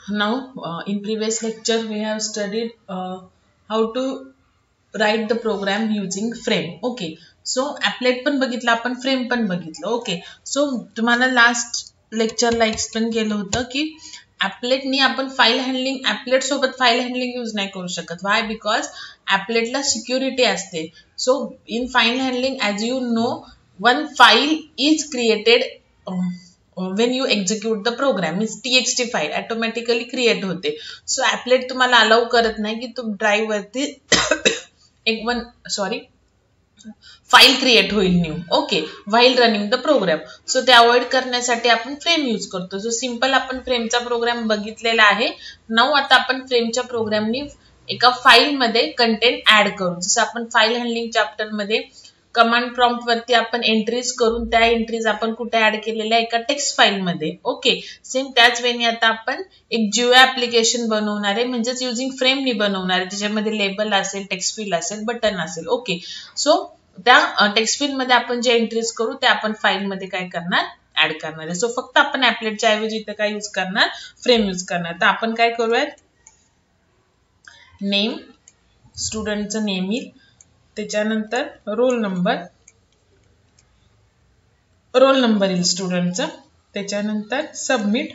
Now, in previous lecture, we have studied how to write the program using frame. Okay. So, applet पण बघितलं आपण, frame पण बघितलं. Okay. So, तुम्हाला last lecture ला explain केलं होतं की applet नी आपण file handling, applet सोबत file handling use नाही करू शकत. Why? Because applet ला security असते. So, in file handling, as you know, one file is created when you execute the program, means txt file automatically create होते. So applet तुम्हाला allow करत नाही की तुम ड्राइव वरती फाइल क्रिएट होईल new. Okay, while running the program. So ते avoid करण्यासाठी आपण फ्रेम यूज करतो. सो सिंपल आपण फ्रेमचा प्रोग्राम बघितलेला आहे. नाउ आता आपण फ्रेमच्या प्रोग्रामनी एका फाइल मध्ये कंटेंट ऍड करू. जसं आपण फाइल हँडलिंग चॅप्टर मध्ये कमांड प्रॉम्प्ट वरती आपण एंट्रीज करून त्या एंट्रीज आपण कुठे ऍड केलेल्या एका टेक्स्ट फाइल मध्ये. ओके, सेम त्याच वेळी आता आपण एक GUI ऍप्लिकेशन बनवणार आहे, म्हणजेच युजिंग फ्रेम नी बनवणार आहे. त्याच्यामध्ये लेबल असेल, टेक्स्ट फील्ड असेल, बटन असेल. ओके, सो त्या टेक्स्ट फील्ड मध्ये आपण जे एंट्रीज करू ते आपण फाइल मध्ये काय करणार, ऍड करणार आहे. सो फक्त आपण ऍपलेटच्या ऐवजी इथे काय यूज करणार, फ्रेम यूज करणार. तर आपण काय करूयात, नेम, स्टुडंटचं नेम येईल, त्याच्यानंतर रोल नंबर येईल स्टुडंटचं, त्याच्यानंतर सबमिट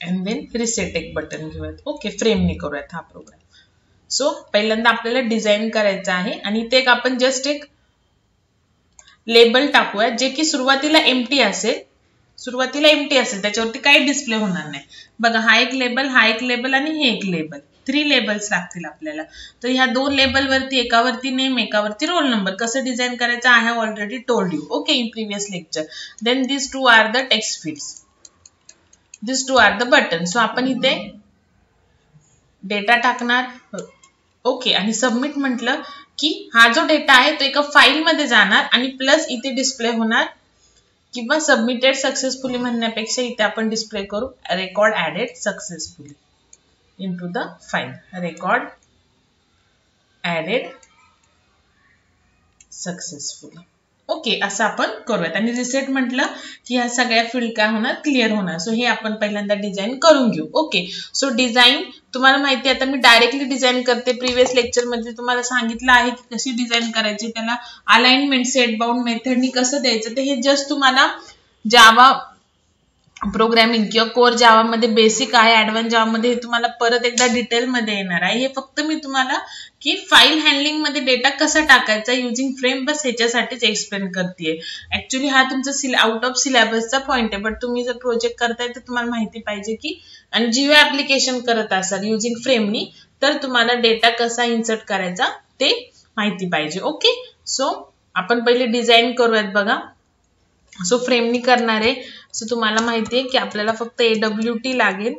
अँड देन रिसेट एक बटन घेऊयात. ओके, फ्रेमने करूयात हा प्रोग्राम. सो पहिल्यांदा आपल्याला डिझाइन करायचं आहे आणि ते आपण जस्ट एक लेबल टाकूया जे की सुरुवातीला एम्प्टी असेल, त्याच्यावरती काही डिस्प्ले होणार नाही. बघा, हा एक लेबल आणि हे एक लेबल, 3 लेबल्स लागतील आपल्याला. तर ह्या 2 लेबल वरती एकावरती नेम, एकावरती रोल नंबर. कसं डिझाइन करायचं I have already told you. Okay, in previous lecture. Then this 2 are the text fields, this 2 are the button. So आपण इथे डेटा टाकणार. ओके, आणि सबमिट म्हटलं की हा जो डेटा आहे तो एका फाइल मध्ये जाणार आणि प्लस इथे डिस्प्ले होणार, किंवा सबमिटेड सक्सेसफुली म्हणण्यापेक्षा इथे आपण डिस्प्ले करू record added successfully into the file, record added successfully. Okay, असं आपण करूयात. आणि रिसेट म्हटलं की ह्या सगळ्या फील्ड काय होणार, क्लिअर होणार. सो हे आपण पहिल्यांदा डिझाइन करून घेऊ. ओके, सो डिझाइन तुम्हाला माहिती आहे, आता मी डायरेक्टली डिझाइन करते. प्रिव्हियस लेक्चर मध्ये तुम्हाला सांगितलं आहे की कशी डिझाइन करायची, त्याला अलाइनमेंट, सेट बाउंड मेथडनी कसं द्यायचं. ते हे जस्ट तुम्हाला जावा प्रोग्रामिंग किंवा कोर जावा मध्ये बेसिक आहे, ऍडव्हान्स जावा मध्ये हे तुम्हाला परत एकदा डिटेल मध्ये येणार आहे. हे फक्त मी तुम्हाला की फाइल हँडलिंग मध्ये डेटा कसा टाकायचा युजिंग फ्रेम, बस ह्याच्यासाठीच एक्सप्लेन करतेय. ऍक्च्युअली हा तुमचा आउट ऑफ सिलेबसचा पॉइंट आहे, बट तुम्ही जर प्रोजेक्ट करताय तर तुम्हाला माहिती पाहिजे की, आणि GUI ऍप्लिकेशन करत असाल युजिंग फ्रेमनी, तर तुम्हाला डेटा कसा इन्सर्ट करायचा ते माहिती पाहिजे. ओके, सो आपण पहिले डिझाइन करूयात. बघा, सो फ्रेमनी करणार आहे. सो तुम्हाला माहिती आहे की आपल्याला फक्त AWT लागेल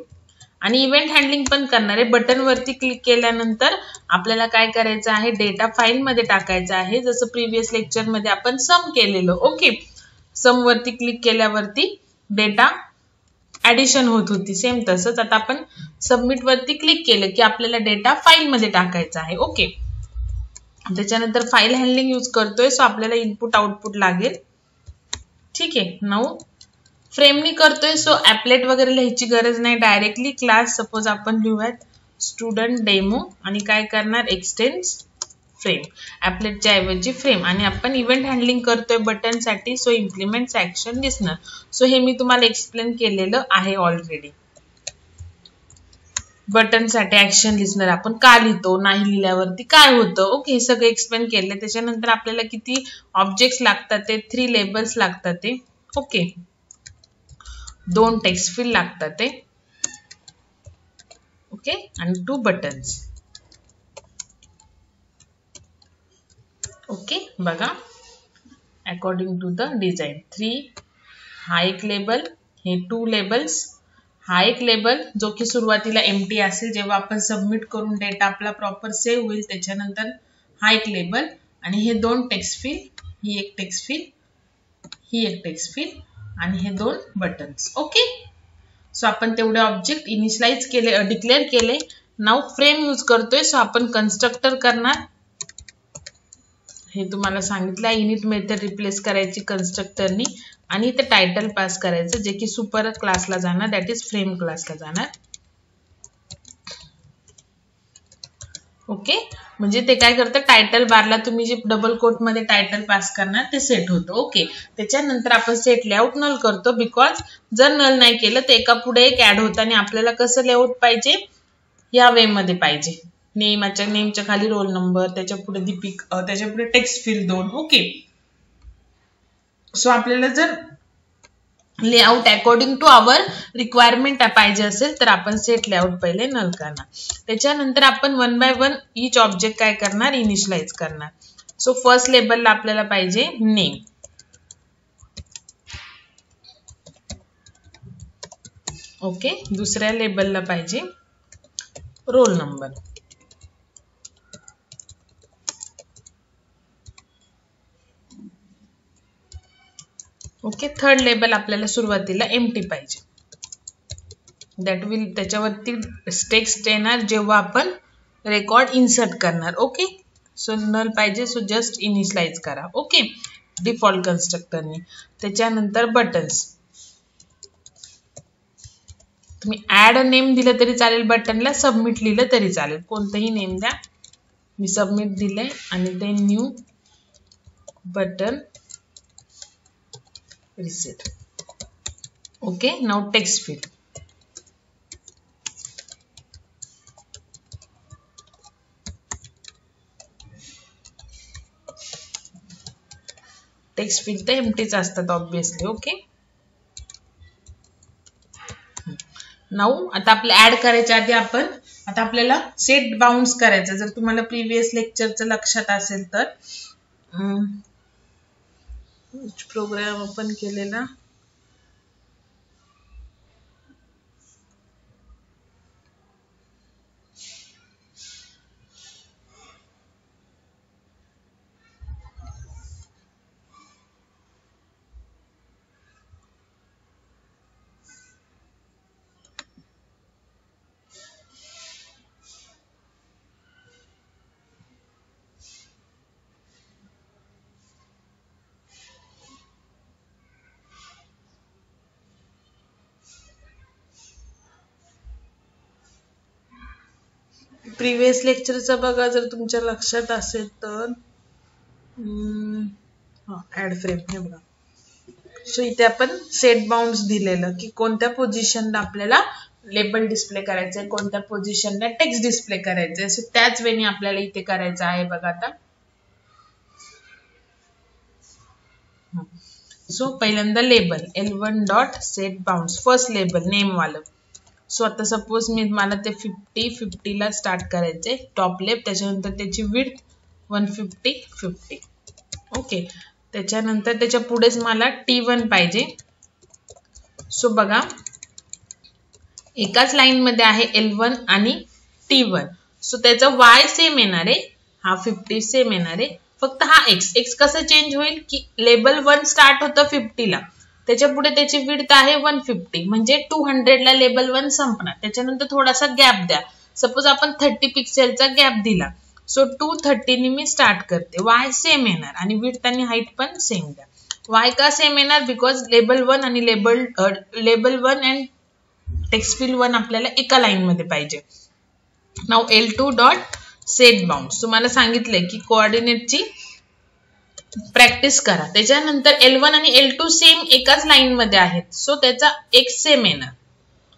आणि इव्हेंट हँडलिंग पण करणार आहे. बटन वरती क्लिक केल्यानंतर आपल्याला काय करायचं आहे, डेटा फाइल मध्ये टाकायचा आहे, जसं प्रिव्हियस लेक्चर मध्ये आपण सम केलेलं. ओके, सम वरती क्लिक केल्यावरती डेटा ऍडिशन होत होती, सेम तसंच आता आपण सबमिट वरती क्लिक केलं की आपल्याला डेटा फाइल मध्ये टाकायचा आहे. ओके, त्याच्यानंतर फाइल हँडलिंग यूज करतोय, सो आपल्याला इनपुट आउटपुट लागेल. ठीक आहे, नाउ फ्रेमनी करतोय, सो ऍपलेट वगैरे लिहायची गरज नाही, डायरेक्टली क्लास सपोज आपण लिहूयात स्टुडंट डेमो आणि काय करणार, एक्सटेन्स फ्रेम, ऍपलेटच्या ऐवजी फ्रेम. आणि आपण इव्हेंट हँडलिंग करतोय बटन साठी, so implement action listener. So हे मी तुम्हाला एक्सप्लेन केलेलं आहे ऑलरेडी. बटन साठी ऍक्शन लिस्नर आपण का लिहितो, नाही लिहिल्यावरती काय होतं. ओके, हे सगळं एक्सप्लेन केलं. त्याच्यानंतर आपल्याला किती ऑब्जेक्ट्स लागतात, ते 3 लेबल्स लागतात ते. ओके, 2 टेक्स्ट फील्ड लागतात ते. ओके, आणि 2 बटन्स. ओके, बघा, अकॉर्डिंग टू द डिझाइन 3, हा एक लेबल, हे 2 लेबल्स, हा एक लेबल जो की सुरुवातीला एम्प्टी असेल, जेव्हा आपण सबमिट करून डेटा आपला प्रॉपर सेव्ह होईल त्याच्यानंतर हा एक लेबल, आणि हे 2 टेक्स्ट फील्ड, ही एक टेक्स्ट फील्ड, ही एक टेक्स्ट फील्ड, आणि हे 2 बटन्स. ओके, सो आपण तेवढे ऑब्जेक्ट इनिशियलाइज केले, डिक्लेअर केले. नाउ फ्रेम यूज करतोय, सो आपण कन्स्ट्रक्टर करणार, हे तुम्हाला सांगितलं इनिट मेथड रिप्लेस करायची कन्स्ट्रक्टरनी आणि इथे टायटल पास करायचं जे की सुपर क्लासला जाणार, दॅट इज फ्रेम क्लासला जाणार. ओके, म्हणजे ते काय करतं टायटल बारला तुम्ही जे डबल कोट मध्ये टायटल पास करणार ते सेट होतं. ओके, त्याच्यानंतर आपण सेट लेआउट नल करतो बिकॉज जर नल नाही केलं तर एका पुढे एक ऍड होतं आणि आपल्याला कसं लेआउट पाहिजे या वे मध्ये पाहिजे. नेमच्या खाली रोल नंबर, त्याच्या पुढे दीपिक, त्याच्या पुढे टेक्स्ट फील्ड 2. ओके, सो आपल्याला जर layout according to our requirement पाहिजे असेल तर आपण सेट लेआउट पहिले नल करणार. त्याच्यानंतर आपण 1 बाय 1 ईच ऑब्जेक्ट काय करणार इनिशियलाइज करणार. सो फर्स्ट लेबलला आपल्याला पाहिजे नेम. ओके, दुसऱ्या लेबलला पाहिजे roll number. Okay, third label आपल्याला सुरुवातीला एम्प्टी पाहिजे. दॅट विल त्याच्यावरती टेक्स्ट येणार जेव्हा आपण रेकॉर्ड इन्सर्ट करणार. ओके, सो नल पाहिजे, सो जस्ट इनिशियलाइज करा. ओके, डिफॉल्ट कन्स्ट्रक्टरनी. त्याच्यानंतर बटन्स तुम्ही ऍड नेम दिलं तरी चालेल, बटनला सबमिट लिहिलं तरी चालेल, कोणतंही नेम द्या. मी सबमिट दिलंय आणि ते new button reset. Okay, now text field. Text field तर एम्प्टीच असतात ऑब्विसली. ओके, नाऊ आता आपल्याला ऍड करायच्या आधी आपण आता आपल्याला सेट बाउंड्स करायचं. जर तुम्हाला प्रिव्हियस लेक्चरचं लक्षात असेल तर प्रोग्राम ओपन केलेला प्रिव्हियस लेक्चरचं बघा जर तुमच्या लक्षात असेल तर ऍड फ्रेम हे बघा. सो इथे आपण सेट बाउंड्स दिलेलं की कोणत्या पोझिशनला आपल्याला लेबल डिस्प्ले करायचंय, कोणत्या पोझिशनला टेक्स्ट डिस्प्ले करायचंय. सो त्याच वेळी आपल्याला इथे करायचं आहे बघा. आता सो पहिल्यांदा label L1 dot set bounds first label name वालं. सो आता सपोज मला ते 50 ला स्टार्ट करायचे टॉप लेफ्ट, त्याच्यानंतर त्याची विड्थ 150. ओके, त्याच्यानंतर त्याच्या पुढेच मला T1 पाहिजे. सो बघा एकाच लाईन मध्ये आहे L1 आणि T1. सो त्याचा Y सेम येणार आहे, हा 50 सेम येणार आहे, फक्त हा X कसं चेंज होईल की लेबल 1 स्टार्ट होतं 50 ला, त्याच्या पुढे त्याची विड्थ आहे 150 म्हणजे 200 ला लेबल 1 संपणार. त्याच्यानंतर थोडासा गॅप द्या, सपोज आपण 30 पिक्सेलचा गॅप दिला. सो 230 नी मी स्टार्ट करते. Y सेम येणार आणि विड्थ आणि हाईट पण सेम द्या. Y का सेम येणार बिकॉज लेबल 1 आणि लेबल 1 अँड टेक्स्ट फील्ड 1 आपल्याला एका लाईन मध्ये पाहिजे. Now L2 dot set bounds तुम्हाला सांगितलंय की कोऑर्डिनेटची प्रॅक्टिस करा. त्याच्यानंतर L1 आणि L2 सेम एकाच लाईन मध्ये आहेत, सो त्याचा X सेम येणार.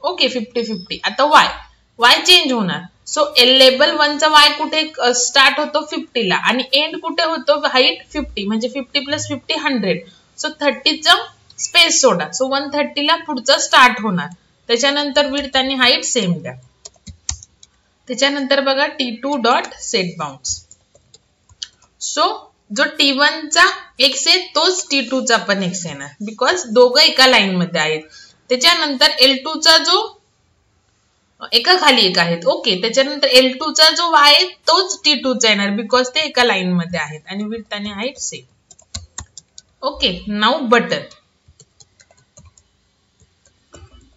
ओके, 50. आता Y चेंज होणार. सो लेबल 1 चा Y कुठे स्टार्ट होतो 50 ला आणि एंड कुठे होतो हाईट 50 म्हणजे 50 प्लस 50 100. सो 30 चा स्पेस सोडा, सो 130 ला पुढचा स्टार्ट होणार. त्याच्यानंतर विड्थ आणि हाईट सेम द्या. त्याच्यानंतर बघा T2 dot set bounds. So जो T1 चा X आहे तोच T2 चा पण X येणार बिकॉज दोघं एका लाईन मध्ये आहेत. त्याच्यानंतर L2 चा जो एका खाली एक आहेत. ओके, त्याच्यानंतर L2 चा जो Y आहे तोच T2 चा येणार बिकॉज ते एका लाईन मध्ये आहेत आणि विड्थ आणि height same. Okay, now button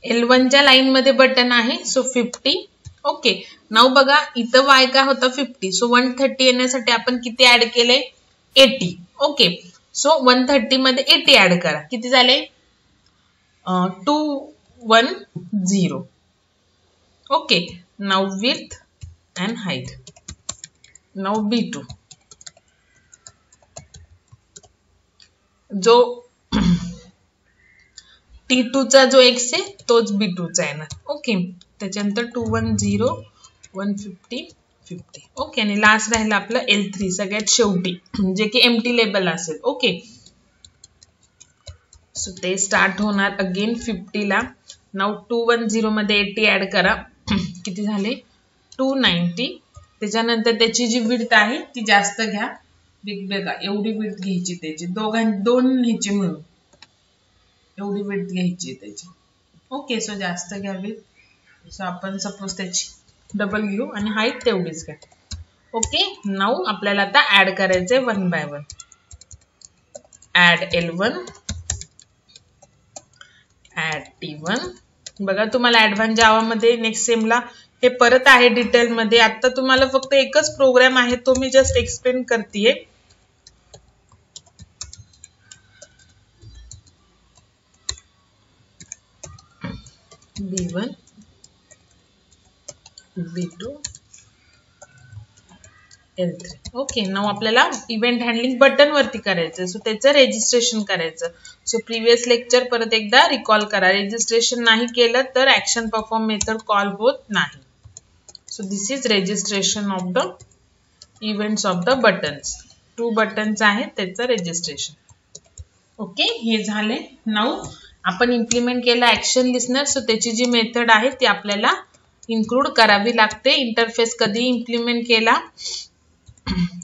L1 च्या लाईन मध्ये बटन आहे, सो 50. ओके, नाउ बघा इथं Y काय होतं 50, सो 130 येण्यासाठी आपण किती ऍड केले 80. ओके, सो 130 मध्ये 80 ऍड करा. किती झाले? 210. Okay, now width and height. Now B2 जो T2 चा जो X आहे तोच B2 चा येणार. ओके, त्याच्यानंतर 210, 150, 50. ओके, आणि लास्ट राहिला आपला L3 सगळ्यात शेवटी, जे की एम्प्टी लेबल असेल. ओके, सो ते स्टार्ट होणार अगेन 50 ला. नाउ 210 मध्ये 80 ऍड करा. किती झाले? 290. त्याच्यानंतर त्याची जी विड्थ आहे ती जास्त घ्या. बघा एवढी विड्थ घ्यायची त्याची, दोन ह्याची मिळून एवढी विड्थ घ्यायची त्याची. ओके, सो जास्त घ्यावी. सो आपण सपोज त्याची डबल घेऊ आणि हाईट तेवढीच घ्या. ओके, नाउ आपल्याला आता ऍड करायचंय 1 by 1. Add L1, add T1. बघा तुम्हाला ऍडव्हान्स जावा मध्ये नेक्स्ट सेमला हे परत आहे डिटेल मध्ये. आता तुम्हाला फक्त एकच प्रोग्राम आहे, तो मी जस्ट एक्सप्लेन करतेय. B1, B2, L3. Okay, now आपल्याला इव्हेंट हँडलिंग बटन वरती करायचं. सो त्याचं रेजिस्ट्रेशन करायचं. सो प्रिव्हियस लेक्चर परत एकदा रिकॉल करा. रेजिस्ट्रेशन नाही केलं तर ऍक्शन परफॉर्म मेथड कॉल होत नाही. So this is registration of the events of the buttons. 2 buttons आहेत त्याचं रेजिस्ट्रेशन. ओके, हे झाले. नाउ आपण इम्प्लिमेंट केलं ऍक्शन लिस्नर. सो त्याची जी मेथड आहे ती आपल्याला इन्क्लूड करावी लागते. इंटरफेस कधी इम्प्लिमेंट केला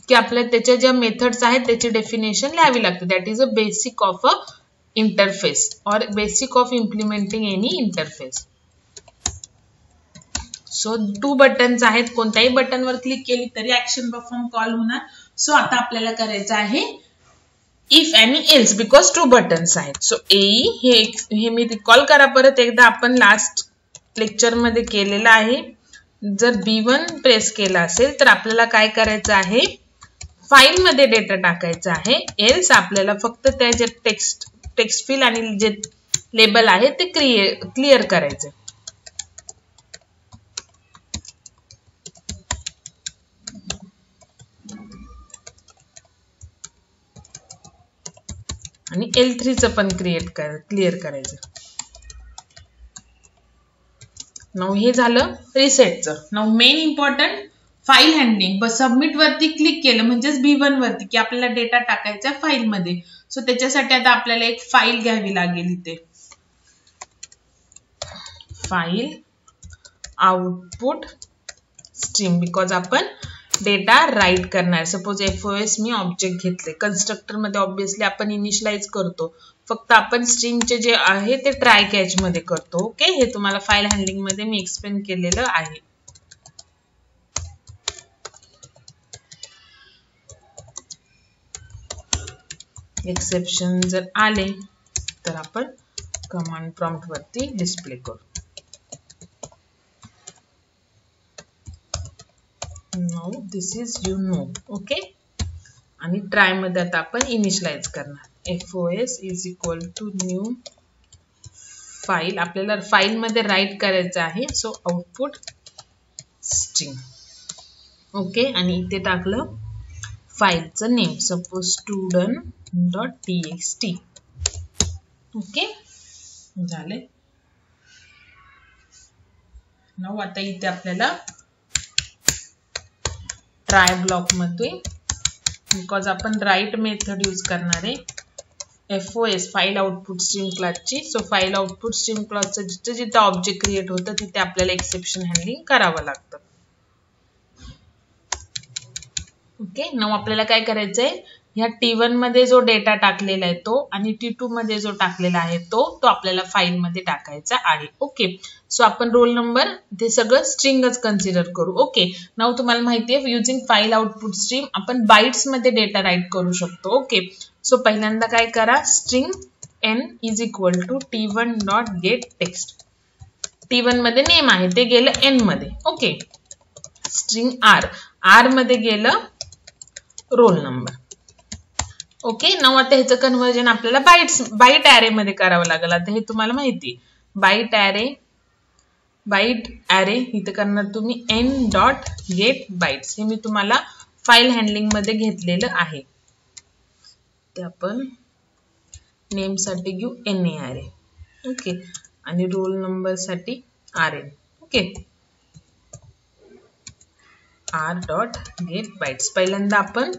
की आपल्याला त्याच्या ज्या मेथड्स आहेत त्याची डेफिनेशन लिहावी लागते. That is a basic of a interface or basic of implementing any interface. So 2 buttons आहेत. कोणत्याही बटनवर क्लिक केली तरी ऍक्शन परफॉर्म कॉल होणार. सो आता आपल्याला करायचं आहे इफ आणि एल्स, बिकॉज 2 बटन्स आहेत. सो हे मी रिकॉल करा परत एकदा. आपण लास्ट लेक्चर मध्ये केलेलं आहे. जर B1 प्रेस केला असेल तर आपल्याला काय करायचं आहे? फाईल मध्ये डेटा टाकायचा आहे. एल्स आपल्याला फक्त त्याचे टेक्स्ट फील्ड आणि जे लेबल आहे ते क्लिअर करायचे. आणि L3 चं पण क्लिअर करायचं. नाउ हे झालं रिसेटचं. Now main important file handling. Submit वरती क्लिक केलं म्हणजेच B1 वरती की आपल्याला डेटा टाकायचा फाईल मध्ये. सो त्याच्यासाठी आता आपल्याला एक फाईल घ्यावी लागेल. इथे फाईल आउटपुट स्ट्रीम, बिकॉज आपण डेटा राईट करणार. सपोज FOS मी ऑब्जेक्ट घेतले. कन्स्ट्रक्टर मध्ये ऑब्विसली आपण इनिशियलाइज करतो. फक्त आपण स्ट्रिंगचे जे आहे ते ट्राय कॅच मध्ये करतो. ओके, हे तुम्हाला फाईल हँडलिंग मध्ये मी एक्सप्लेन केलेलं आहे. एक्सेप्शन जर आले तर आपण कमांड प्रॉम्प्ट वरती डिस्प्ले करू. नाउ दिस इज ओके, आणि ट्राय मध्ये आता आपण इनिशियलाइज करणार. FOS is equal to new file. आपल्याला फाईल मध्ये राईट करायचं आहे. So output string. ओके, आणि इथे टाकलं फाईलचं नेम. Suppose student.txt. ओके, झाले. नाउ आता इथे आपल्याला ट्राय ब्लॉक मध्ये, बिकॉज आपण राईट मेथड यूज करणार आहे FOS फाईल आउटपुट स्ट्रीम क्लासची. सो फाईल आउटपुट स्ट्रीम क्लासचं जिथे जिथे ऑब्जेक्ट क्रिएट होतं तिथे आपल्याला एक्सेप्शन हँडलिंग करावं लागतं. ओके, नाउ आपल्याला काय करायचंय? ह्या T1 मध्ये जो डेटा टाकलेला आहे तो आणि T2 मध्ये जो टाकलेला आहे तो आपल्याला फाईल मध्ये टाकायचा आहे. ओके, सो आपण रोल नंबर ते सगळं स्ट्रिंगच कन्सिडर करू. ओके, नाउ तुम्हाला माहिती आहे युजिंग फाईल आउटपुट स्ट्रीम आपण बाइट्स मध्ये डेटा राईट करू शकतो. ओके, सो पहिल्यांदा काय करा? String n is equal to T1.getText. T1 मध्ये नेम आहे ते गेलं n मध्ये. ओके, स्ट्रिंग r मध्ये गेलं रोल नंबर. ओके. नाव आता ह्याचं कन्व्हर्जन आपल्याला बाईट ॲरे मध्ये करावं लागेल. आता हे तुम्हाला माहिती बाईट ॲरे इथे करणार तुम्ही n डॉट गेट बाईट्स. हे मी तुम्हाला फाईल हँडलिंग मध्ये घेतलेलं आहे. ते आपण नेम साठी घेऊ NA ॲरे. ओके. आणि रोल नंबर साठी RN. Okay. r dot get bytes. पहिल्यांदा आपण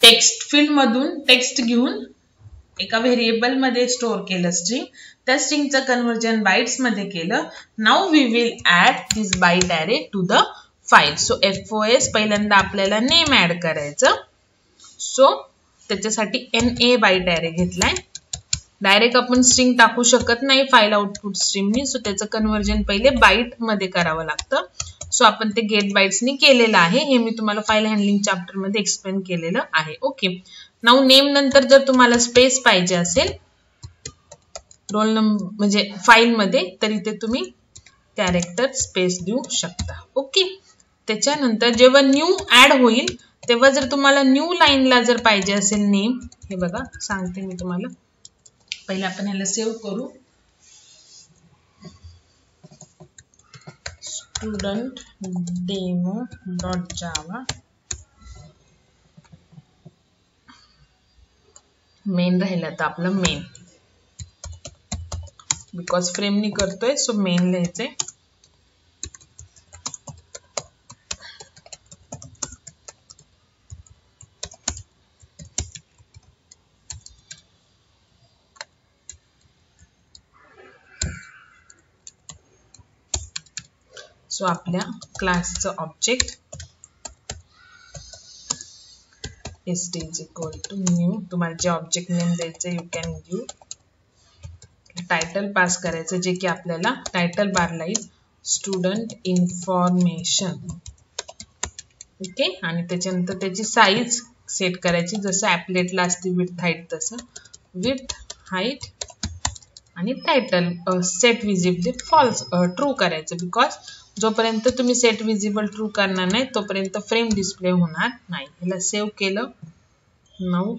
टेक्स्ट फील्ड मधून टेक्स्ट घेऊन एका व्हेरिएबल मध्ये स्टोअर केलं स्ट्रिंग. त्या स्ट्रिंगचं कन्व्हर्जन बाईट्स मध्ये केलं. Now we will add this byte array to the file. So FOS पहिल्यांदा आपल्याला नेम ऍड करायचं. सो त्याच्यासाठी NA बाईट ॲरे घेतलाय. डायरेक्ट आपण स्ट्रिंग टाकू शकत नाही फाईल आउटपुट स्ट्रीमनी. सो त्याचं कन्व्हर्जन पहिले बाईट मध्ये करावं लागतं. सो आपण ते गेट बाईट्सनी केलेलं आहे. हे मी तुम्हाला फाईल हँडलिंग चॅप्टर मध्ये एक्सप्लेन केलेलं आहे. ओके. नाउ नेम नंतर जर तुम्हाला स्पेस पाहिजे असेल रोल नंबर म्हणजे फाईल मध्ये तर इथे तुम्ही कॅरेक्टर स्पेस देऊ शकता. ओके. त्याच्यानंतर जेव्हा न्यू ऍड होईल तेव्हा जर तुम्हाला न्यू लाईनला जर पाहिजे असेल नेम, हे बघा सांगते मी तुम्हाला. पहिले आपण ह्याला सेव्ह करू. स्टुडंट डेमो डॉट जावा मेन राहिलं तर आपलं मेन, बिकॉज फ्रेमनी करतोय सो मेन लिहायचंय. सो आपल्या क्लासचं object st is equal to new. तुम्हाला जे ऑब्जेक्ट नेम द्यायचं you can give. Title pass करायचं जे की आपल्याला टायटल बारला येईल स्टुडंट इन्फॉर्मेशन. ओके. आणि त्याच्यानंतर त्याची साईज सेट करायची जसं ॲपलेटला असते विड्थ हाईट तसं विड्थ हाईट. आणि title set visible false true करायचं. बिकॉज जोपर्यंत तुम्ही सेट विजिबल ट्रू करणार नाही तोपर्यंत फ्रेम डिस्प्ले होणार नाही. ह्याला सेव्ह केलं. नाउ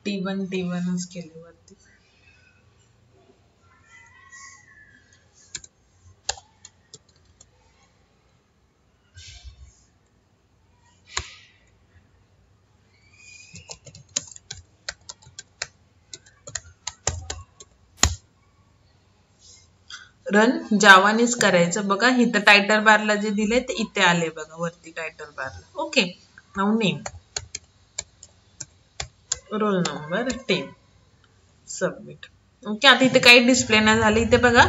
T1 केले वरती. रन जावानीच करायचं. बघा इथं टायटल बारला जे दिले ते इथे आले बघा वरती टायटल बारला. Okay. Now name roll number 10 submit. Okay. आता इथे काही डिस्प्ले नाही झालं. इथे बघा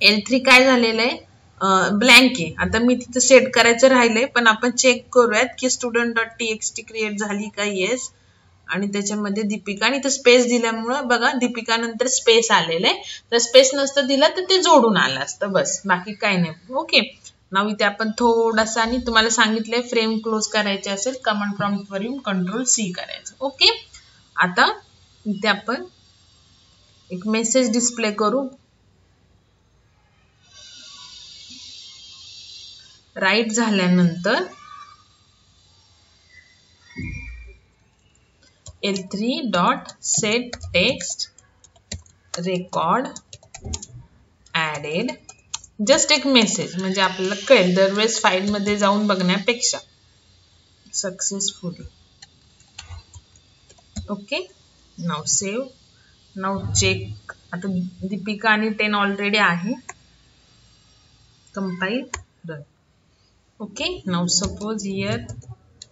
L3 काय झालेलं आहे ब्लँक आहे. आता मी तिथे सेट करायचं राहिलंय पण आपण चेक करूयात की स्टुडंट डॉट TXT क्रिएट झाली का. येस. आणि त्याच्यामध्ये दीपिका आणि इथे स्पेस दिल्यामुळं बघा दीपिका नंतर स्पेस आलेलं आहे. तर स्पेस नसतं दिला तर ते जोडून आलं असतं बस, बाकी काय नाही. ओके. नाव इथे आपण थोडासा आणि तुम्हाला सांगितलंय फ्रेम क्लोज करायचे असेल कमांड प्रॉम्प्ट वर येऊन Ctrl+C करायचं. ओके. आता इथे आपण एक मेसेज डिस्प्ले करू. राईट झाल्यानंतर L3 dot set text record added. Just एक मेसेज म्हणजे आपल्याला कळेल दरवेळेस फाईल मध्ये जाऊन बघण्यापेक्षा. Successfully. Okay. Now save. Now check. आता दीपिका आणि 10 ऑलरेडी आहे. Compile run. Okay. Now suppose here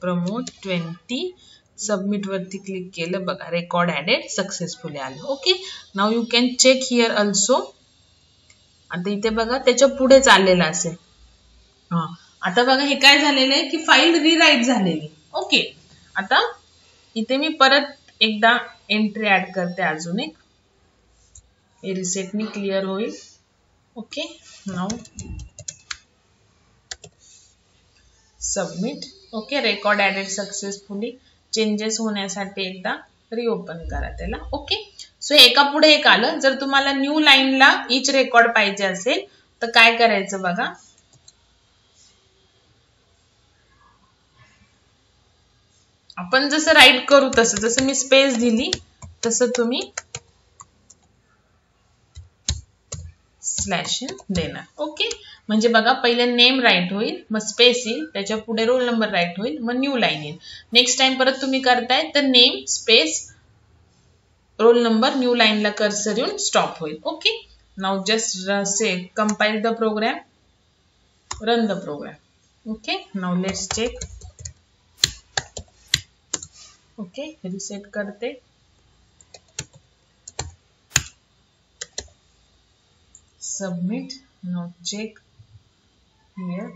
Pramod 20 submit वरती क्लिक केलं बघा रेकॉर्ड ॲडेड सक्सेसफुली आलं. Okay. Now you can check here also. आता इथे बघा त्याच्या पुढेच आलेलं असेल. आता बघा हे काय झालेलं आहे की फाईल रिराईट झालेली. ओके. आता इथे मी परत एकदा एंट्री ऍड करते अजून एक. हे रिसेटनी क्लिअर होईल. Okay, now submit. Okay, record added successfully. Changes होण्यासाठी एकदा रिओपन करा त्याला. ओके, सो एका पुढे एक आलं. जर तुम्हाला न्यू लाईनला इच रेकॉर्ड पाहिजे असेल तर काय करायचं बघा. आपण जसं राईट करू तसं, जसं मी स्पेस दिली तसं तुम्ही स्लॅश देणार. ओके, म्हणजे बघा पहिले नेम राईट होईल, मग स्पेस येईल, त्याच्या पुढे रोल नंबर राईट होईल, मग न्यू लाईन येईल. नेक्स्ट टाइम परत तुम्ही करताय तर name space roll number new लाईनला कर्सर येऊन स्टॉप होईल. Okay, now just say compile the program, run the program. Okay, now let's check. Okay, reset करते. सबमिट. Now check here.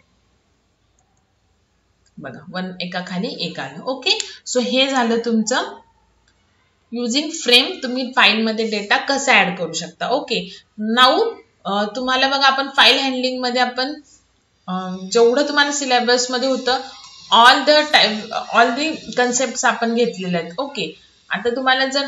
बघा वन एका खाली एक आलं. ओके, सो हे झालं तुमचं युजिंग फ्रेम तुम्ही फाईल मध्ये डेटा कसा ऍड करू शकता. ओके, नाउ तुम्हाला बघा आपण फाईल हँडलिंग मध्ये आपण जेवढं तुम्हाला सिलेबस मध्ये होतं ऑल द कन्सेप्ट आपण घेतलेले आहेत. ओके, आता तुम्हाला जर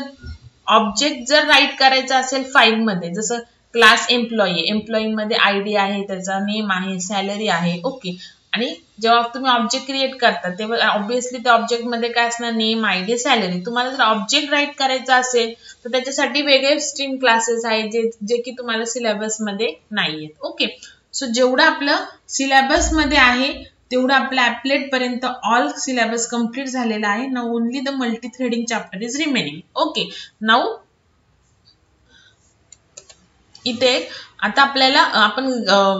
ऑब्जेक्ट जर राईट करायचा असेल फाईल मध्ये, जसं क्लास एम्प्लॉई मध्ये आयडी आहे, त्याचा नेम आहे, सॅलरी आहे. ओके, आणि जेव्हा तुम्ही ऑब्जेक्ट क्रिएट करता तेव्हा ऑब्विसली त्या ऑब्जेक्ट मध्ये काय असणार, नेम, आयडी, सॅलरी. तुम्हाला जर ऑब्जेक्ट राईट करायचा असेल तर त्याच्यासाठी वेगळे स्ट्रीम क्लासेस आहेत जे की तुम्हाला सिलेबस मध्ये नाहीयेत. ओके, सो जेवढं आपलं सिलेबस मध्ये आहे तेवढं आपल्या ॲपलेट पर्यंत ऑल सिलेबस कंप्लीट झालेला आहे. Now only the multi threading chapter is remaining. Okay, now इथे आता आपल्याला आपण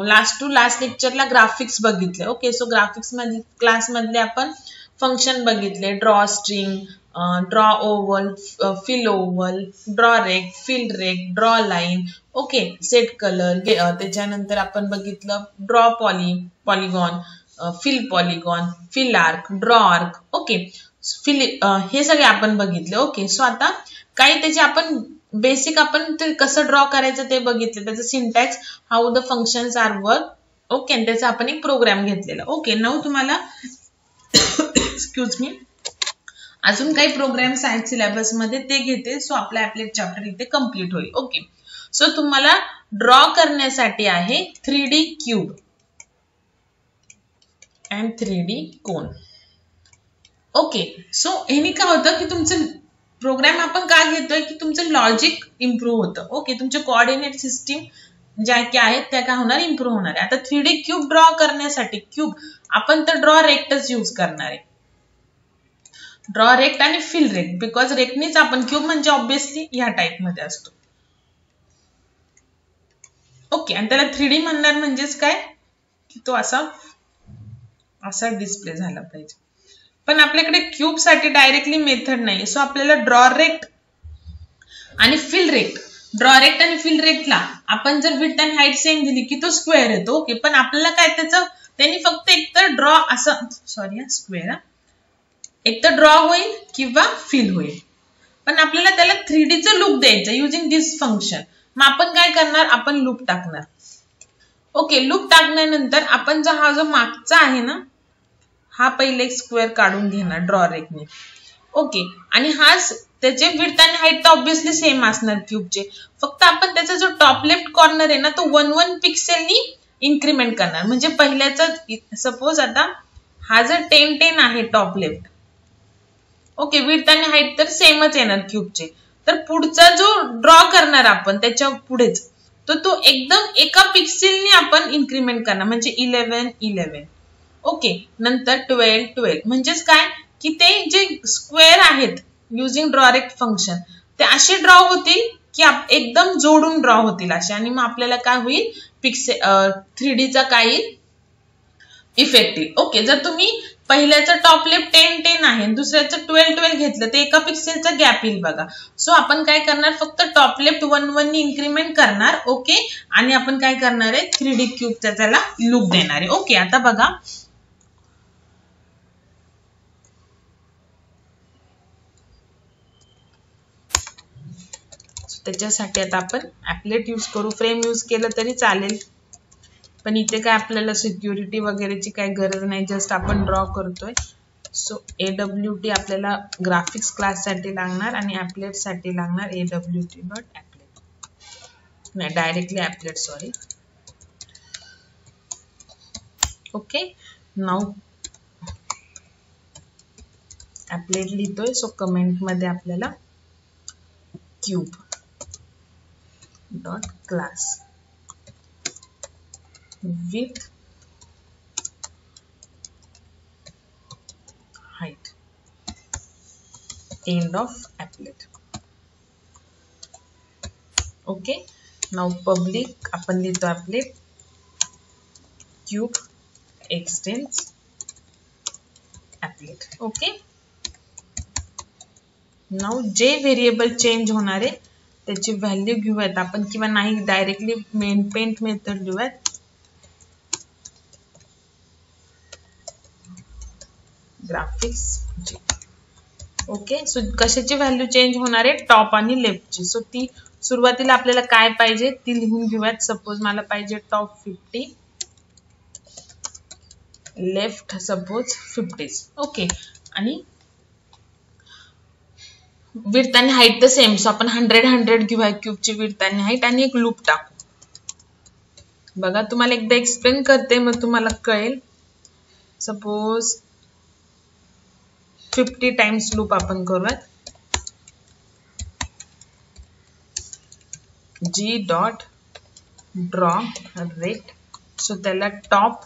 लास्ट टू लास्ट लेक्चरला ग्राफिक्स बघितले. ओके, सो ग्राफिक्स मध्ये क्लास मधले आपण फंक्शन बघितले, draw string, draw oval, fill oval, draw rect, fill rect, draw line. Okay, set colour. त्याच्यानंतर आपण बघितलं draw polygon, fill polygon, fill arc, draw arc. Okay, हे सगळे आपण बघितले. ओके, सो आता काही त्याचे आपण बेसिक आपण ते कसं ड्रॉ करायचं ते बघितलं, त्याचं syntax, how the functions are work. Okay, आणि त्याचा आपण एक प्रोग्राम घेतलेला. ओके, नाउ तुम्हाला एक्सक्यूज मी अजून काही प्रोग्राम्स आहेत सिलेबस मध्ये ते घेते. सो आपला ॲपलेट चॅप्टर इथे कम्प्लीट होईल. ओके, सो तुम्हाला ड्रॉ करण्यासाठी आहे 3D cube and 3D cone. Okay, so ह्यानी काय होतं की तुमचं प्रोग्राम आपण का घेतोय की तुमचं लॉजिक इम्प्रूव्ह होतं. ओके, तुमचे कोऑर्डिनेट सिस्टीम ज्या की आहेत त्या काय होणार, इम्प्रूव्ह होणार आहे. आता 3D क्यूब ड्रॉ करण्यासाठी क्यूब आपण तर ड्रॉ रेक्टच यूज करणार आहे. ड्रॉ रेक्ट आणि फिल रेक्ट, बिकॉज रेक्टनीच आपण क्यूब म्हणजे ऑब्विसली ह्या टाइप मध्ये असतो. ओके, आणि त्याला 3D म्हणणार म्हणजेच काय की तो असा डिस्प्ले झाला पाहिजे. पण आपल्याकडे क्यूब साठी डायरेक्टली मेथड नाही, सो आपल्याला ड्रॉ रेक्ट आणि फिल रेक्ट, ड्रॉ रेक्ट आणि फिल रेक्टला आपण जर विड्थ आणि हाईट सेम दिली की तो स्क्वेअर येतो. ओके, पण आपल्याला काय त्यांनी फक्त एकतर ड्रॉ असं स्क्वेअर एकतर ड्रॉ होईल किंवा फिल होईल, पण आपल्याला त्याला 3Dचं लुक द्यायचं युजिंग दिस फंक्शन. मग आपण काय करणार, आपण लूप टाकणार. ओके, लूप टाकल्यानंतर आपण हा जो मागचा आहे ना, हा पहिले एक स्क्वेअर काढून घेणार ड्रॉ रेकने. ओके, आणि हा त्याचे विड्थ आणि हाईट तर ऑब्विसली सेम असणार क्यूबचे, फक्त आपण त्याचा जो टॉप लेफ्ट कॉर्नर आहे ना तो 1 पिक्सेलनी इन्क्रीमेंट करणार. म्हणजे पहिल्याचा सपोज आता हा जर 10 आहे टॉप लेफ्ट, ओके, विड्थ आणि हाईट तर सेमच येणार क्यूबचे, तर पुढचा जो ड्रॉ करणार आपण त्याच्या पुढेच तो एकदम एका पिक्सेलनी आपण इन्क्रीमेंट करणार, म्हणजे 11. ओके, नंतर 12. म्हणजेच काय की ते जे स्क्वेअर आहेत युजिंग ड्रॉ रेक्ट फंक्शन ते असे ड्रॉ होतील की एकदम जोडून ड्रॉ होतील असे, आणि मग आपल्याला काय होईल, 3Dचा काय इफेक्ट येईल. ओके, जर तुम्ही पहिल्याचं टॉप लेफ्ट 10 आहे, दुसऱ्याचं 12 घेतलं ते एका पिक्सेलचा गॅप येईल बघा. सो आपण काय करणार, फक्त टॉप लेफ्ट 1 नी इन्क्रीमेंट करणार. ओके, आणि आपण काय करणार आहे 3D क्यूबचा त्याला लुक देणार आहे. ओके, आता बघा त्याच्यासाठी आता आपण ॲपलेट यूज करू. फ्रेम यूज केलं तरी चालेल, पण इथे काय आपल्याला सिक्युरिटी वगैरेची काही गरज नाही, जस्ट आपण ड्रॉ करतोय. सो AWT आपल्याला ग्राफिक्स क्लाससाठी लागणार आणि ॲपलेटसाठी लागणार AWT.applet. नाही, डायरेक्टली ॲपलेट, सॉरी. ओके, नाऊ ॲपलेट लिहितोय. सो कमेंट मध्ये आपल्याला cube dot class with height end of applet. Okay, now public आपण लिहितो applet cube extends applet. Okay, now जे व्हेरिएबल चेंज होणार आहे त्याची व्हॅल्यू घेऊयात आपण, किंवा नाही डायरेक्टली मेन पेंट मेथड लिहूयात. ग्राफिक्स. ओके, सो कशाची व्हॅल्यू चेंज होणार आहे? टॉप आणि लेफ्टची. सो ती सुरुवातीला आपल्याला काय पाहिजे ती लिहून घेऊयात. सपोज मला पाहिजे टॉप 50, लेफ्ट सपोज 50. ओके, आणि विड्थ आणि हाईट तर सेम. सो आपण 100 घेऊया क्यूबची विड्थ आणि हाईट, आणि एक लूप टाकू. बघा, तुम्हाला एकदा एक्सप्लेन करते मग तुम्हाला कळेल. सपोज 50 टाइम्स लूप आपण करूयात. G dot draw rect. So त्याला टॉप,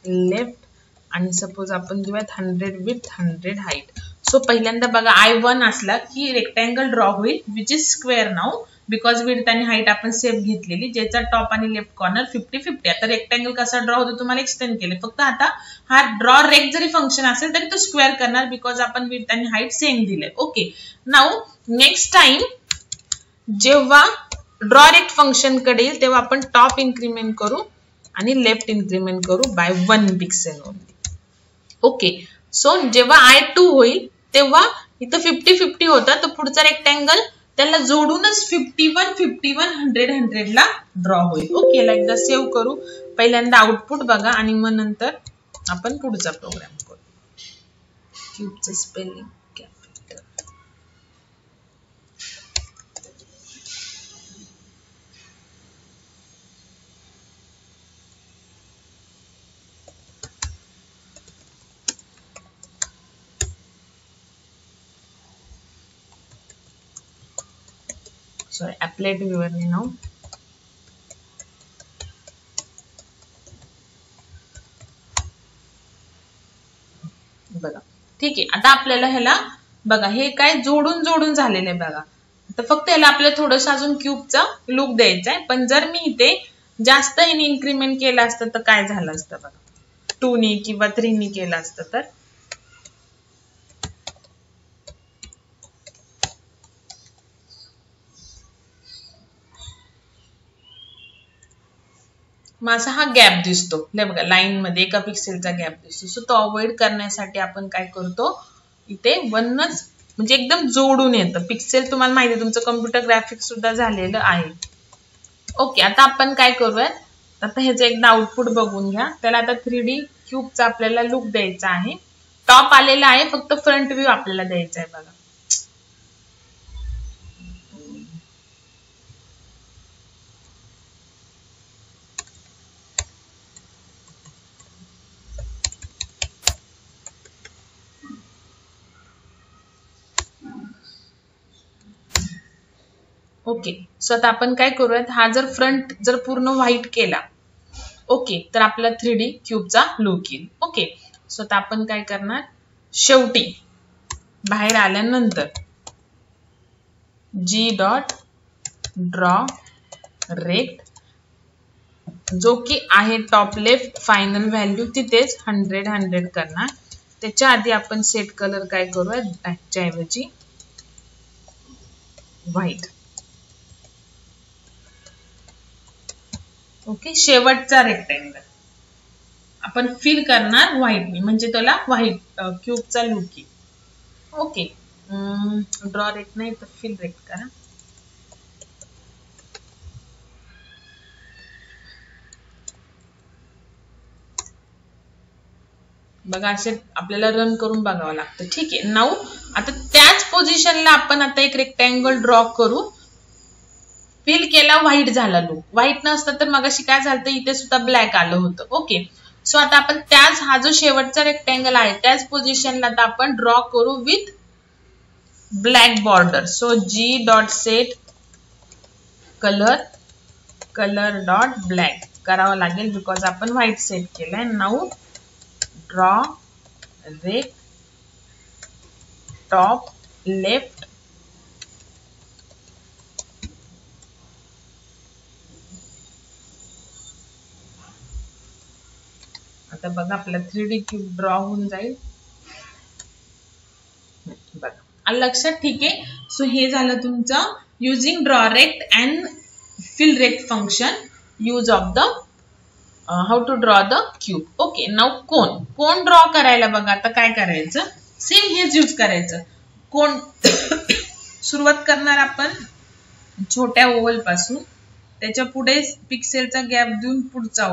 लेफ्ट आणि सपोज आपण घेऊयात 100 विथ 100 हाईट. सो पहिल्यांदा बघा I1 असला की रेक्टँगल ड्रॉ होईल which is square now, because width आणि हाईट आपण सेफ घेतलेली, ज्याचा टॉप आणि लेफ्ट कॉर्नर 50-50. आता रेक्टँगल कसा ड्रॉ होतो तुम्हाला एक्सप्लेन केले. फक्त आता हा ड्रॉ रेक्ट जरी फंक्शन असेल तरी तो स्क्वेअर करणार, बिकॉज आपण विड्थ आणि हाईट सेम दिले. ओके, नाऊ नेक्स्ट टाइम जेव्हा ड्रॉ रेक्ट फंक्शन कडे येईल तेव्हा आपण टॉप इन्क्रीमेंट करू आणि लेफ्ट इन्क्रीमेंट करू by 1 pixel only. Okay, so जेव्हा I2 होईल तेव्हा इथं 50-50 होता, तर पुढचा रेक्टँगल त्याला जोडूनच 51-51 100-100 ला ड्रॉ होईल. ओके, एकदा सेव्ह करू. पहिल्यांदा आउटपुट बघा आणि मग नंतर आपण पुढचा प्रोग्राम करू. क्यूबचं स्पेलिंग कॅपिटल. सॉरी, ॲपलेट व्ह्यूअर नाव. बघा, ठीक आहे. आता आपल्याला ह्याला बघा हे काय जोडून झालेलं आहे बघा. आता फक्त ह्याला आपल्याला थोडंसं अजून क्यूबचा लुक द्यायचा आहे. पण जर मी इथे जास्त ह्याने इन्क्रीमेंट केलं असतं तर काय झालं असतं बघा. 2 ने किंवा 3 ने केलं असतं तर माझा हा गॅप दिसतो. बघा, लाईन मध्ये 1 पिक्सेलचा गॅप दिसतो. सो तो अवॉइड करण्यासाठी आपण काय करतो, इथे 1च म्हणजे एकदम जोडून येतं पिक्सेल. तुम्हाला माहिती आहे तुमचं कम्प्युटर ग्राफिक्स सुद्धा झालेलं आहे. ओके, आता आपण काय करूयात, आता ह्याचं एकदा आउटपुट बघून घ्या. त्याला आता 3D क्यूबचा आपल्याला लुक द्यायचा आहे. टॉप आलेला आहे, फक्त फ्रंट व्ह्यू आपल्याला द्यायचा आहे बघा. ओके, सो आता आपण काय करूयात, हा जर फ्रंट जर पूर्ण व्हाईट केला, ओके, तर आपल्याला 3D क्यूबचा लुक येईल. ओके, सो आता आपण काय करणार, शेवटी बाहेर आल्यानंतर G डॉट ड्रॉ रेक्ट जो की आहे टॉप लेफ्ट फायनल व्हॅल्यू तिथेच 100 करणार. त्याच्या आधी आपण सेट कलर काय करूया, त्याच्या ऐवजी व्हाईट. ओके, शेवटचा रेक्टँगल आपण फिल करणार व्हाईटने, म्हणजे त्याला व्हाईट क्यूबचा लुक येईल. ओके, ड्रॉ रेक्ट नाही तर फिल रेक्ट करा. बघा असे आपल्याला रन करून बघावं लागतं. ठीक आहे. नाऊ आता त्याच पोझिशनला आपण आता एक रेक्टँगल ड्रॉ करू. फिल केला, व्हाईट झाला लूक. व्हाईट नसतं तर मगाशी काय झालं, इथे सुद्धा ब्लॅक आलं होतं. ओके. सो आता आपण त्याच हा जो शेवटचा रेक्टँगल आहे त्याच पोझिशनला आता आपण ड्रॉ करू with black border. So G dot set colour dot black करावं लागेल बिकॉज आपण व्हाईट सेट केलंय. Now draw rect top left आता बघा आपला 3D क्यूब ड्रॉ होऊन जाईल. बघा लक्षात. ठीक आहे. सो हे झालं तुमचं using draw rect and fill rect function use of the how to draw the cube. Okay. Now कोण ड्रॉ करायला बघा आता काय करायचं, सेम हेच यूज करायचं. कोण सुरुवात करणार आपण छोट्या ओव्हल पासून, त्याच्या पुढे पिक्सेलचा गॅप देऊन पुढचा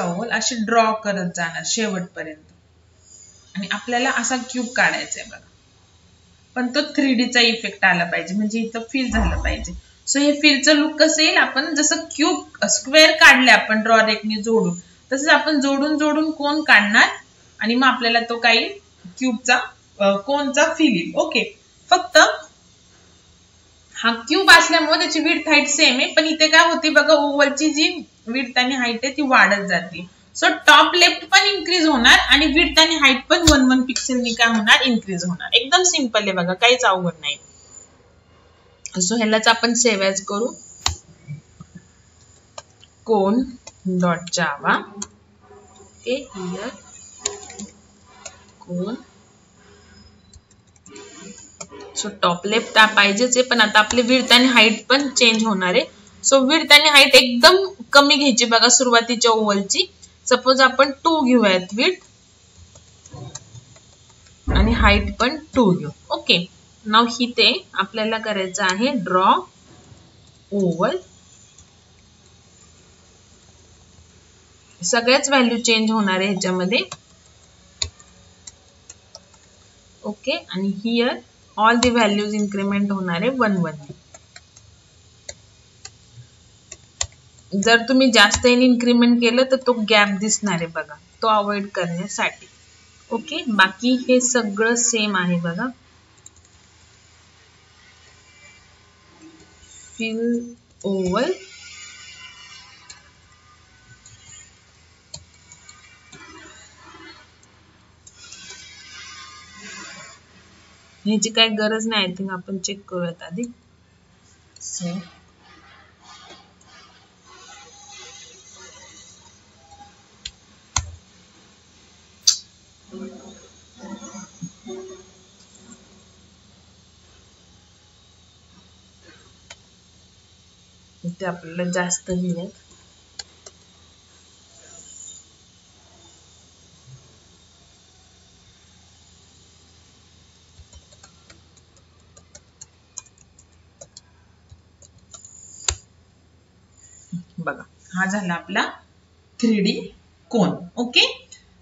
ओव्हल असे ड्रॉ करत जाणार शेवटपर्यंत. आणि आपल्याला असा क्यूब काढायचा आहे बघा. पण तो 3D चा इफेक्ट आला पाहिजे, म्हणजे इथं फिल झालं पाहिजे. सो हे फिलचं लुक कसं येईल, आपण जसं क्यूब स्क्वेअर काढले आपण ड्रॉ रेकने जोडून, तसंच आपण जोडून कोण काढणार आणि मग आपल्याला तो काही क्यूबचा कोणचा फिल येईल. ओके. फक्त हा क्यूब असल्यामुळे त्याची विड्थ हाईट सेम आहे, पण इथे काय होते बघा, ओव्हलची जी विड्थ आणि हाईट आहे ती वाढत जाते. सो टॉप लेफ्ट पण इन्क्रीज होणार आणि विड्थ आणि हाईट पण 1 पिक्सेलनी काय होणार, इन्क्रीज होणार. एकदम सिंपल आहे बघा, काहीच अवघड नाही. सो ह्यालाच आपण सेव्ह ॲज करू. Cone dot java. Okay. Here cone. So top left पाहिजेच आहे, पण आता आपली विड्थ आणि हाईट पण चेंज होणार आहे. सो विड्थ आणि हाईट एकदम कमी घ्यायची बघा सुरुवातीच्या ओव्हलची. सपोज आपण 2 घेऊयात विड्थ आणि हाईट पण 2 घेऊ. ओके. नाव इथे आपल्याला करायचं आहे ड्रॉ ओव्हल. सगळ्याच व्हॅल्यू चेंज होणार आहे ह्याच्यामध्ये. ओके. आणि here all the values increment होणार आहे 1 जर तुम्ही जास्त इन्क्रीमेंट केलं तर तो गॅप दिसणार आहे बघा, तो अवॉइड करण्यासाठी. ओके. बाकी हे सगळं सेम आहे बघा. Fill oval. ह्याची काही गरज नाही. आय थिंक आपण चेक करूयात आधी. सो इथे आपल्याला जास्त लिहिलं. बघा हा झाला आपला 3D कोन. ओके.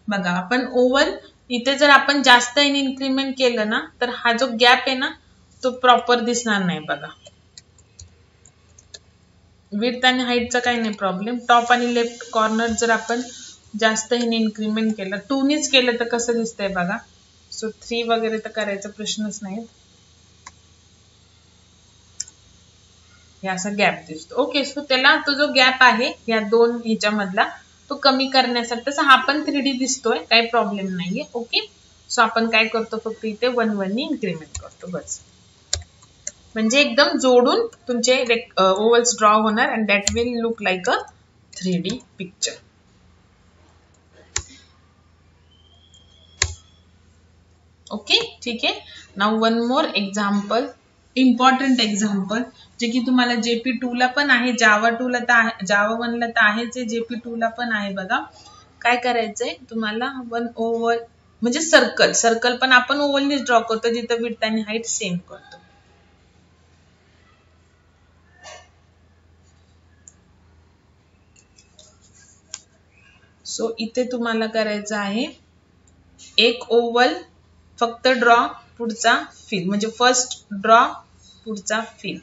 बघा आपण ओव्हल इथे जर आपण जास्त इन्क्रीमेंट केलं ना तर हा जो गॅप आहे ना तो प्रॉपर दिसणार नाही बघा. विड्थ आणि हाईटचा काही नाही प्रॉब्लेम. टॉप आणि लेफ्ट कॉर्नर जर आपण जास्त इन्क्रीमेंट केलं, 2नीच केलं तर कसं दिसतंय बघा. सो 3 वगैरे तर करायचा प्रश्नच नाही. हे असा गॅप दिसतो. ओके. सो त्याला तो जो गॅप आहे या 2 ह्याच्यामधला तो कमी करण्यासाठी, तसा हा पण 3D दिसतोय, काही प्रॉब्लेम नाहीये. ओके. सो आपण काय करतो, फक्त इथे 1 नी इन्क्रीमेंट करतो बस. म्हणजे एकदम जोडून तुमचे ओव्हल्स ड्रॉ होणार and that will look like a 3D picture. Okay. ठीक आहे. Now 1 more example, important example, जे की तुम्हाला JP2 ला पण आहे, जावा 2 ला तर जावा 1 ला तर आहेच आहे, JP2 ला पण आहे बघा. काय करायचंय तुम्हाला, 1 ओव्हल म्हणजे सर्कल पण आपण ओव्हलनीच ड्रॉ करतो जिथं विड्थ आणि हाईट सेम करतो. सो इथे तुम्हाला करायचं आहे एक ओव्हल फक्त ड्रॉ पुढचा फिल, म्हणजे फर्स्ट ड्रॉ पुढचा फिल,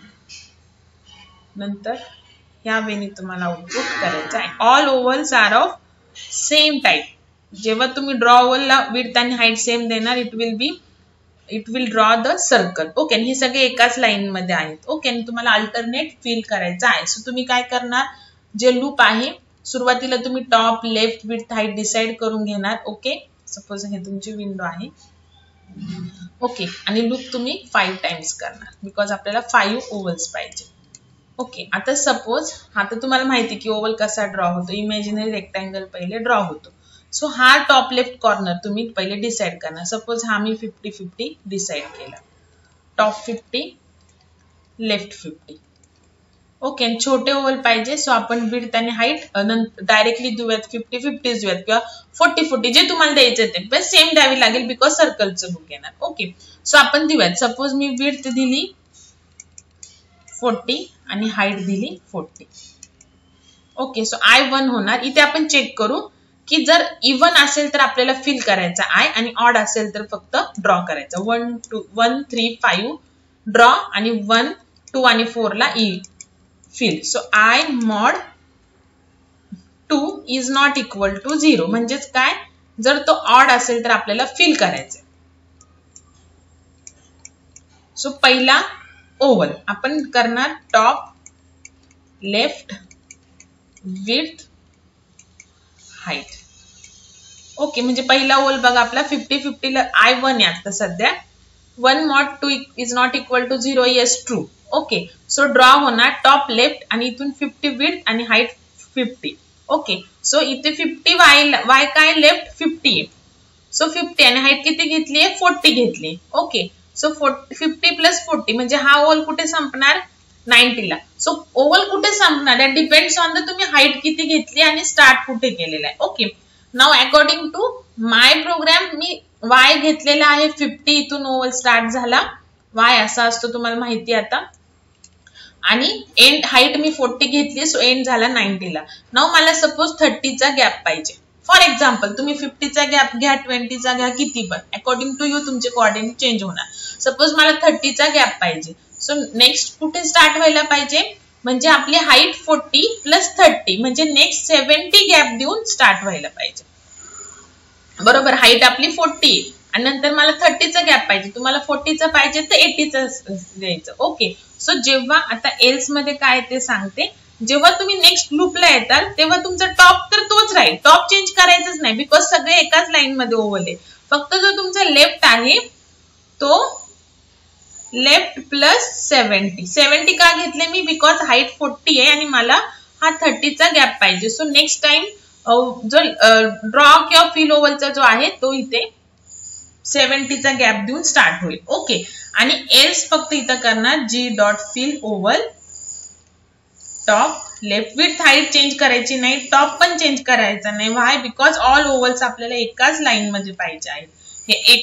नंतर ह्या वेने तुम्हाला आउटपुट करायचं आहे. All ovals are of same type. जेव्हा तुम्ही ड्रॉ ओव्हलला विड्थ आणि हाईट सेम देणार, it will draw the circle. Okay, हे सगळे एकाच लाईन मध्ये आहेत. ओके, आणि तुम्हाला अल्टरनेट फिल करायचं आहे. सो तुम्ही काय करणार, जे लूप आहे सुरुवातीला तुम्ही top, left, width, height decide करून घेणार. ओके, सपोज हे तुमची विंडो आहे. ओके, आणि लूप तुम्ही 5 टाइम्स करणार बिकॉज आपल्याला 5 ओव्हल्स पाहिजे. ओके, आता सपोज आता तुम्हाला माहिती की ओव्हल कसा ड्रॉ होतो. इमॅजिनरी रेक्टँगल पहिले ड्रॉ होतो. सो हा टॉप लेफ्ट कॉर्नर तुम्ही पहिले डिसाइड करणार. सपोज हा मी 50-50 डिसाइड केला. Top 50, left 50. ओके, आणि छोटे ओव्हल पाहिजे. सो आपण विड्थ आणि हाईट डायरेक्टली देऊयात, 50-50 देऊयात किंवा 40-40 जे तुम्हाला द्यायचे ते बस सेम द्यावी लागेल बिकॉज सर्कलचं लुक येणार. ओके, सो आपण देऊयात. सपोज मी विड्थ दिली 40 आणि हाईट दिली 40. ओके, सो I1 होणार. इथे आपण चेक करू की जर इवन असेल तर आपल्याला फिल करायचा I आणि ऑड असेल तर फक्त ड्रॉ करायचा. 1, 2, 1, 3, 5 ड्रॉ आणि 1, 2 आणि 4 ला fill. So I mod 2 is not equal to 0. म्हणजेच काय, जर तो ऑड असेल तर आपल्याला फिल करायचं. सो पहिला ओव्हल आपण करणार top, left, width, height. Okay, म्हणजे पहिला ओव्हल बघा आपला 50-50 ला I1 आहे आता सध्या. 1 mod 2 is not equal to 0. Yes, true. Okay, so draw होणार टॉप लेफ्ट आणि इथून 50 विड्थ आणि हाईट 50. ओके, सो इथे 50 वाय काय लेफ्ट 50 आहे. सो 50 आणि हाईट किती घेतली आहे 40 घेतली. ओके, सो 50 प्लस 40 म्हणजे हा ओव्हल कुठे संपणार 90 ला. सो ओव्हल कुठे संपणार दॅट डिपेंड्स ऑन द तुम्ही हाईट किती घेतली आणि स्टार्ट कुठे केलेला आहे. Okay, now according to my program मी वाय घेतलेला आहे 50. इथून ओव्हल स्टार्ट झाला. वाय असा असतो तुम्हाला माहिती आता. आणि एंड हाईट मी 40 घेतली. सो एंड झाला 90 ला. नाउ मला सपोज 30 चा गॅप पाहिजे. फॉर एक्झाम्पल तुम्ही 50 चा गॅप घ्या, 20 चा घ्या, किती पण अकॉर्डिंग टू यू तुमचे कोऑर्डिनेट चेंज होणार. सपोज मला 30 चा गॅप पाहिजे. सो नेक्स्ट कुठे स्टार्ट व्हायला पाहिजे, म्हणजे आपली हाईट 40 प्लस 30 म्हणजे नेक्स्ट 70 गॅप देऊन स्टार्ट व्हायला पाहिजे. बरोबर, हाईट आपली 40 आणि नंतर मला 30 चा गॅप पाहिजे. तुम्हाला 40 चा पाहिजे तर 80 चा द्यायचं. ओके, सो जेव्हा आता एल्स मध्ये काय ते सांगते, जेव्हा तुम्ही नेक्स्ट लूपला येताल तेव्हा तुमचा टॉप तर तोच राहील. टॉप चेंज करायचंच नाही बिकॉज सगळे एकाच लाईन मध्ये ओव्हल आहे. फक्त जो तुमचा लेफ्ट आहे तो लेफ्ट प्लस 70 का घेतले मी बिकॉज हाईट 40 आहे आणि मला हा 30 चा गॅप पाहिजे. सो नेक्स्ट टाइम जो ड्रॉ किंवा फिल ओव्हलचा जो आहे तो इथे 70 चा गॅप देऊन स्टार्ट होईल. ओके, आणि एल्स फक्त इथं करणार G dot fill oval top, left, width, height change करायची नाही. टॉप पण चेंज करायचा नाही. व्हाय, बिकॉज ऑल ओव्हल्स आपल्याला एकाच लाईन मध्ये पाहिजे आहेत. हे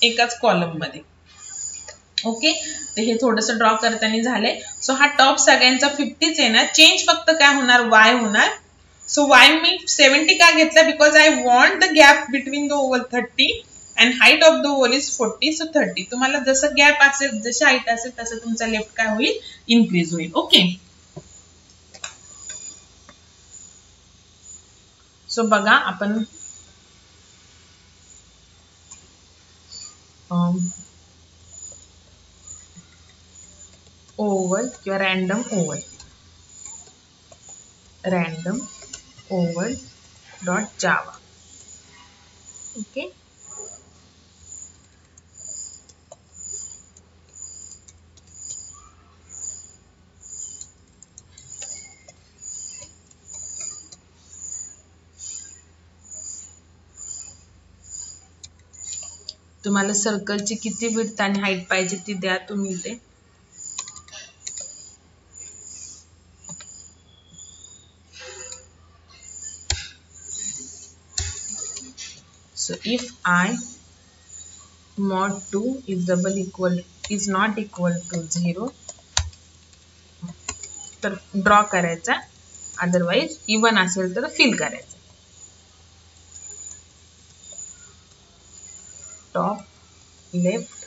एकाच कॉलम मध्ये. ओके, तर हे थोडस ड्रॉ करताना झालंय. सो हा टॉप सगळ्यांचा 50च येणार. चेंज फक्त काय होणार वाय होणार. सो वाय मी 70 का घेतला because I want the gap between the oval 30 and height of the oval is 40. So 30. तुम्हाला जसं गॅप असेल, जशी हाईट असेल तसं तुमचा लेफ्ट काय होईल इन्क्रीज होईल. ओके, सो बघा आपण ओव्हल किंवा random oval dot java. Okay, तुम्हाला सर्कलची किती विड्थ आणि हाईट पाहिजे ती द्या तुम्ही इथे. So if I mod 2 is not equal to 0 तर ड्रॉ करायचा, अदरवाइज इवन असेल तर फिल करायचं. top left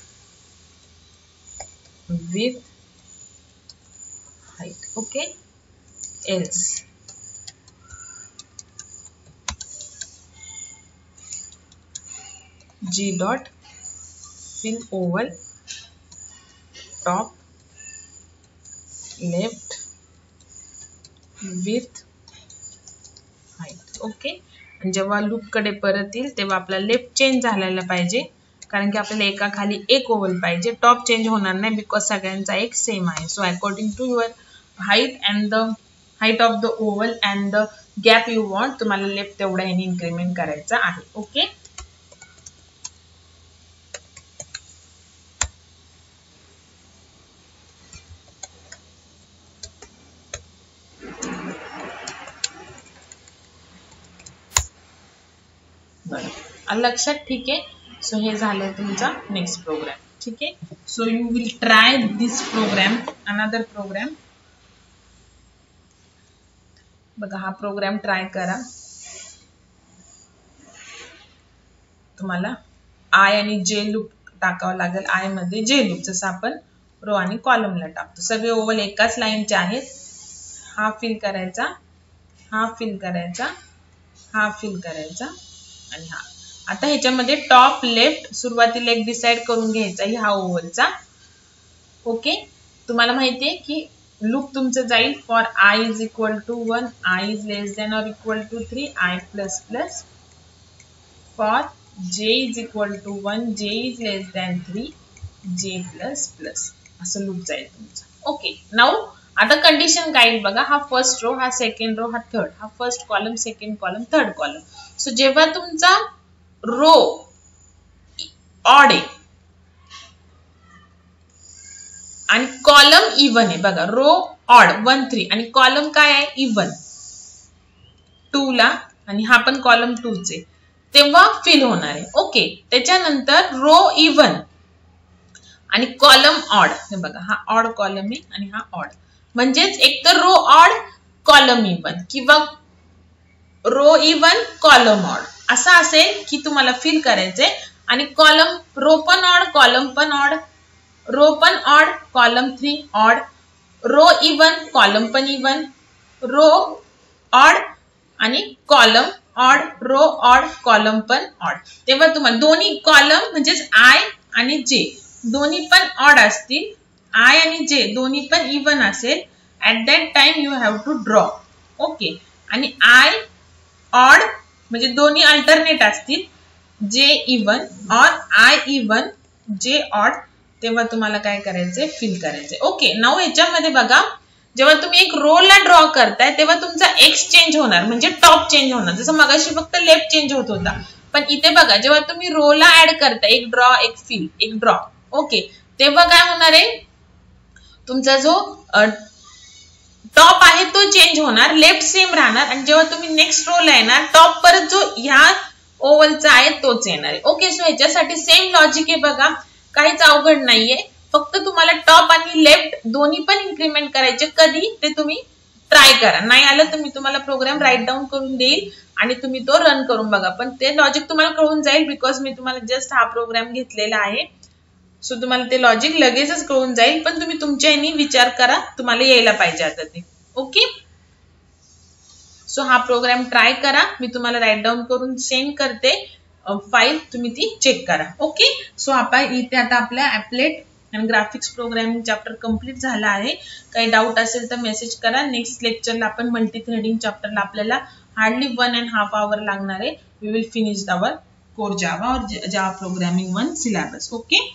with height. Okay, else G dot fill oval top left with height. Okay, जेव्हा लूप कडे परत येईल तेव्हा आपला लेफ्ट चेंज झालेला पाहिजे, कारण की आपल्याला एका खाली एक ओव्हल पाहिजे. टॉप चेंज होणार नाही बिकॉज सगळ्यांचा एक सेम आहे. So according to your height and the height of the oval and the gap you want, तुम्हाला लेफ्ट तेवढा याने इन्क्रीमेंट करायचा आहे. ओके, लक्षात. ठीक आहे, सो हे झालं तुमचा नेक्स्ट प्रोग्राम. ठीक आहे, so you will try this program, another program. बघा हा प्रोग्राम ट्राय करा. तुम्हाला आय आणि जे लूप टाकावं लागेल. आय मध्ये जे लूप, जसं आपण रो आणि कॉलमला टाकतो. सगळे ओव्हल एकाच लाईनचे आहेत. हा फिल करायचा, हा फिल करायचा, हा फिल करायचा आणि हा. आता ह्याच्यामध्ये टॉप लेफ्ट सुरुवातीला एक डिसाइड करून घ्यायचा ह्या ओव्हलचा. ओके, तुम्हाला माहितीये की लूप तुमचं जाईल for I is equal to 1, I is less than or equal to 3, I plus plus. For J is equal to 1, J is less than 3, जे प्लस प्लस, असं लूप जाईल तुमचं. ओके, नाउ आता कंडिशन काय येईल बघा. हा फर्स्ट रो, हा सेकंड रो, हा थर्ड, हा first column, second column, third column. So जेव्हा तुमचा रो ऑड आहे आणि कॉलम इवन आहे, बघा रो ऑड 1 3 आणि कॉलम काय आहे इवन 2 ला, आणि हा पण कॉलम 2 चे, तेव्हा फिल होणार आहे. ओके, त्याच्यानंतर रो इवन आणि कॉलम ऑड. हे बघा हा ऑड कॉलम आहे आणि हा ऑड, म्हणजेच एक तर रो ऑड कॉलम इवन किंवा रो इवन कॉलम ऑड असं असेल की तुम्हाला फिल करायचंय. आणि कॉलम रो पण ऑड, कॉलम पण ऑड, रो पण odd, column 3 odd, row even, column पण इवन, रो ऑड आणि column odd, row odd, column पण ऑड. तेव्हा तुम्हाला दोन्ही कॉलम म्हणजेच आय आणि जे दोन्ही पण ऑड असतील, आय आणि जे दोन्ही पण इवन असेल, at that time you have to draw. Okay, आणि आय ऑड म्हणजे दोन्ही अल्टरनेट असतील, जे इवन और आय इवन, जे ऑड, तेव्हा तुम्हाला काय करायचंय फिल करायचंय. ओके, नाउ याच्यामध्ये बघा जेव्हा तुम्ही एक रो ला ड्रॉ करताय तेव्हा तुमचा एक्स चेंज होणार, म्हणजे टॉप चेंज होणार. जसं मगाशी फक्त लेफ्ट चेंज होत होता, पण इथे बघा जेव्हा तुम्ही रो ला ऍड करताय एक ड्रॉ, एक फिल, एक ड्रॉ. ओके, तेव्हा काय होणार आहे, तुमचा जो टॉप आहे तो चेंज होणार, लेफ्ट सेम राहणार, आणि जेव्हा तुम्ही नेक्स्ट रो ला येणार टॉप परत जो ह्या ओव्हलचा आहे तोच येणार आहे. ओके, सो ह्याच्यासाठी सेम लॉजिक आहे बघा, काहीच अवघड नाहीये. फक्त तुम्हाला टॉप आणि लेफ्ट दोन्ही पण इन्क्रीमेंट करायचे. कधी ते तुम्ही ट्राय करा, नाही आलं तर मी तुम्हाला प्रोग्राम राईट डाऊन करून देईल आणि तुम्ही तो रन करून बघा. पण ते लॉजिक तुम्हाला कळून जाईल बिकॉज मी तुम्हाला जस्ट हा प्रोग्राम घेतलेला आहे. सो तुम्हाला ते लॉजिक लगेचच कळून जाईल, पण तुम्ही तुमच्या ह्यानी विचार करा, तुम्हाला यायला पाहिजे आता ते. ओके, सो हा प्रोग्राम ट्राय करा, मी तुम्हाला राईट डाऊन करून सेंड करते फाईल, तुम्ही ती चेक करा. ओके, सो आपण इथे आता आपल्या ॲपलेट आणि ग्राफिक्स प्रोग्रामिंग चॅप्टर कंप्लीट झाला आहे. काही डाऊट असेल तर मेसेज करा. नेक्स्ट लेक्चरला आपण मल्टी थ्रेडिंग चॅप्टरला आपल्याला हार्डली 1.5 hour लागणार आहे. We will finish our core Java और जावा प्रोग्रामिंग 1 सिलेबस. ओके.